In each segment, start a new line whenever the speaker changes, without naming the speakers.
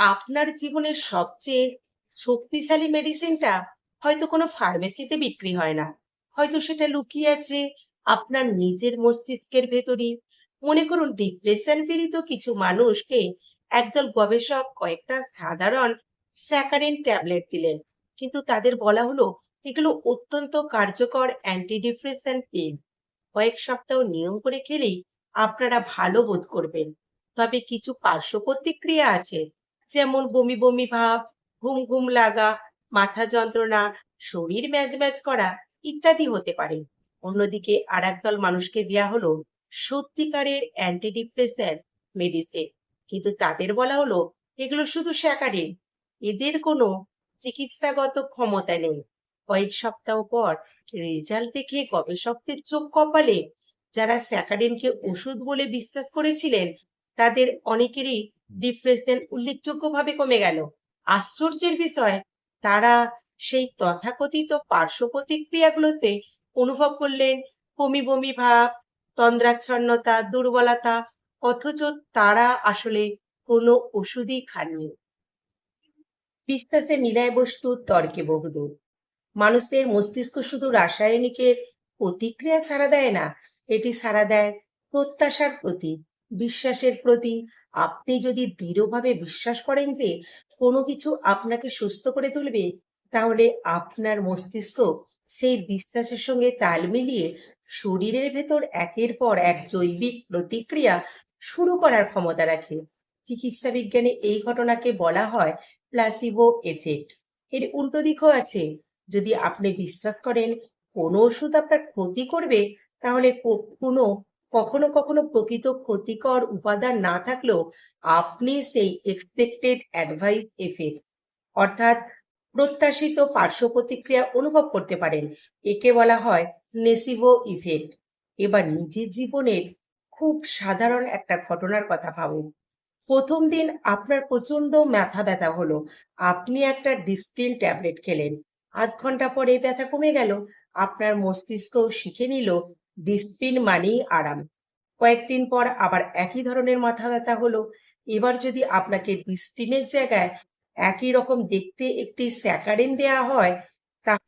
আপনার জীবনের সবচেয়ে শক্তিশালী মেডিসিনটা হয়তো কোনো ফার্মেসিতে বিক্রি হয় না, হয়তো সেটা লুকিয়ে আছে আপনার নিজের মস্তিষ্কের ভেতরই। মনে করুন, ডিপ্রেশন পীড়িত কিছু মানুষকে একদল গবেষক কয়েকটা সাধারণ স্যাকারিন ট্যাবলেট দিলেন, কিন্তু তাদের বলা হলো এগুলো অত্যন্ত কার্যকর অ্যান্টিডিপ্রেশন পিল। কয়েক সপ্তাহ নিয়ম করে খেলেই আপনারা ভালো বোধ করবেন। তবে কিছু পার্শ্ব প্রতিক্রিয়া আছে, যেমন বমি বমি ভাব, ঘুম ঘুম লাগা, মাথা যন্ত্রণা, শরীর ম্যাজ ম্যাজ করা ইত্যাদি হতে পারে। অন্যদিকে আর একদল মানুষকে দেয়া হলো সত্যিকারের অ্যান্টিডিপ্রেসেন্ট মেডিসিন, কিন্তু তাদের বলা হলো এগুলো শুধু স্যাকারিন, এদের কোনো চিকিৎসাগত ক্ষমতা নেই। কয়েক সপ্তাহ পর রেজাল্ট দেখে গবেষকদের চোখ কপালে। যারা স্যাকারিনকে ওষুধ বলে বিশ্বাস করেছিলেন, তাদের অনেকেরই ডিপ্রেশন উল্লেখযোগ্যভাবে কমে গেল। আশ্চর্যের বিষয়, তারা সেই তথাকথিত পার্শ্ব প্রতিক্রিয়াগুলোতে অনুভব করলেন বমি বমি ভাব, তন্দ্রাচ্ছন্নতা, দুর্বলতা, অথচ তারা আসলে কোনো ওষুধই খাননি। বিশ্বাসে মিলায় বস্তু, তর্কে বহুদূর। মানুষের মস্তিষ্ক শুধু রাসায়নিকের প্রতিক্রিয়া সাড়া দেয় না, এটি সাড়া দেয় প্রত্যাশার প্রতি, বিশ্বাসের প্রতি। আপনি যদি দৃঢ়ভাবে বিশ্বাস করেন যে কোনো কিছু আপনাকে সুস্থ করে তুলবে, তাহলে আপনার মস্তিষ্ক সেই বিশ্বাসের সঙ্গে তাল মিলিয়ে শরীরের ভেতর একের পর এক জৈবিক প্রতিক্রিয়া শুরু করার ক্ষমতা রাখে। চিকিৎসা বিজ্ঞানে এই ঘটনাকে বলা হয় প্লাসিবো এফেক্ট। এর উল্টো দিকও আছে। যদি আপনি বিশ্বাস করেন কোনো ওষুধ আপনার ক্ষতি করবে, তাহলে কখনো কখনো প্রকৃত ক্ষতিকর উপাদান না থাকলেও আপনি সেই এক্সপেক্টেড অ্যাডভাইস এফেক্ট, অর্থাৎ প্রত্যাশিত পার্শ্ব প্রতিক্রিয়া অনুভব করতে পারেন। একে বলা হয় নেসিভো ইফেক্ট। এবার নিজের জীবনের খুব সাধারণ একটা ঘটনার কথা ভাবুন। প্রথম দিন আপনার প্রচন্ড মাথা ব্যথা হলো, আপনি একটা ডিসপ্রিন ট্যাবলেট খেলেন। আধ ঘন্টা পরে ব্যথা কমে গেল। আপনার মস্তিষ্ক শিখে নিল ডিসপ্রিন মানেই আরাম। কয়েকদিন পর আবার একই ধরনের মাথা ব্যথা হলো। এবার যদি আপনাকে ডিসপ্রিনের জায়গায় একই রকম দেখতে একটি স্যাকারিন দেয়া হয়, তা-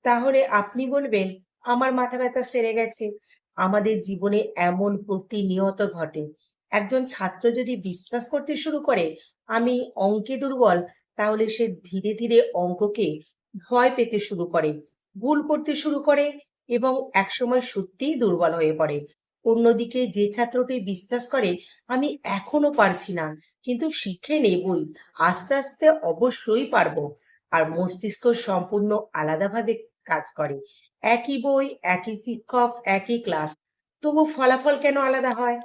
তাহলে আপনি বলবেন আমার মাথা ব্যথা সেরে গেছে। আমাদের জীবনে এমন প্রতিনিয়ত ঘটে। একজন ছাত্র যদি বিশ্বাস করতে শুরু করে আমি অঙ্কে দুর্বল, তাহলে সে ধীরে ধীরে অঙ্ককে ভয় পেতে শুরু করে, ভুল করতে শুরু করে এবং একসময় সত্যিই দুর্বল হয়ে পড়ে। অন্যদিকে যে ছাত্রটি বিশ্বাস করে আমি এখনো পারছি না, কিন্তু শিখে নেবই, আস্তে আস্তে অবশ্যই পারবো, আর মস্তিষ্ক সম্পূর্ণ আলাদাভাবে কাজ করে। একই বই, একই শিক্ষক, একই ক্লাস, তবু ফলাফল কেন আলাদা হয়?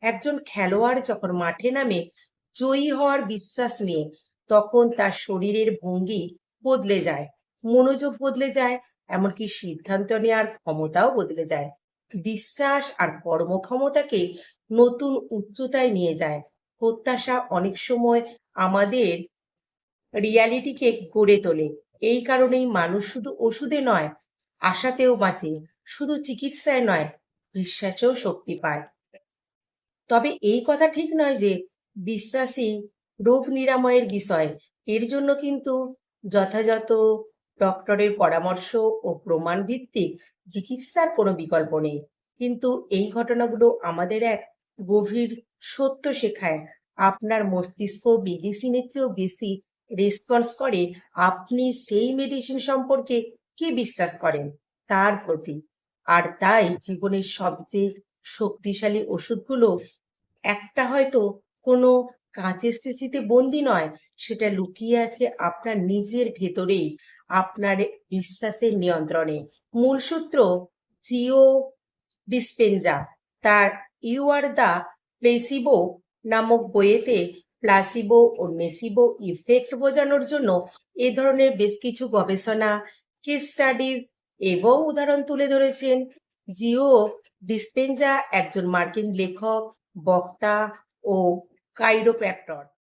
একজন খেলোয়াড় যখন মাঠে নামে জয়ী হওয়ার বিশ্বাস নিয়ে, তখন তার শরীরের ভঙ্গি বদলে যায়, মনোযোগ বদলে যায়, এমনকি সিদ্ধান্ত নেওয়ার ক্ষমতাও বদলে যায়। বিশ্বাস আর কর্মক্ষমতাকে নতুন উচ্চতায় নিয়ে যায়। প্রত্যাশা অনেক সময় আমাদের রিয়ালিটিকে গড়ে তোলে। এই কারণেই মানুষ শুধু ওষুধে নয়, আশাতেও বাঁচে, শুধু চিকিৎসায় নয়, বিশ্বাসেও শক্তি পায়। তবে এই কথা ঠিক নয় যে বিশ্বাসই রোগ নিরাময়ের বিষয়। এর জন্য কিন্তু যথাযথ ডক্টরের পরামর্শ ও প্রমাণ ভিত্তিক চিকিৎসার কোনো বিকল্প নেই। কিন্তু এই ঘটনাগুলো আমাদের এক গভীর সত্য শেখায়। আপনার মস্তিষ্ক মেডিসিনের চেয়েও বেশি রেসপন্স করে আপনি সেই মেডিসিন সম্পর্কে কি বিশ্বাস করেন তার প্রতি। আর তাই জীবনের সবচেয়ে শক্তিশালী ওষুধগুলো একটা হয়তো কোনো কাঁচের শিশিতে বন্দি নয়, সেটা লুকিয়ে আছে আপনার নিজের ভেতরেই, আপনার বিশ্বাসের নিয়ন্ত্রণে। মূল সূত্র জিও ডিসপেনজা তার ইউ আর দ্য প্লেসিবো নামক বইয়েতে প্লাসিবো ও নেসিবো ইফেক্ট বোঝানোর জন্য এ ধরনের বেশ কিছু গবেষণা, কেস স্টাডিজ এবং উদাহরণ তুলে ধরেছেন। জিও ডিসপেনজা একজন মার্কিন লেখক, বক্তা ও কাইরোপ্র্যাক্টর।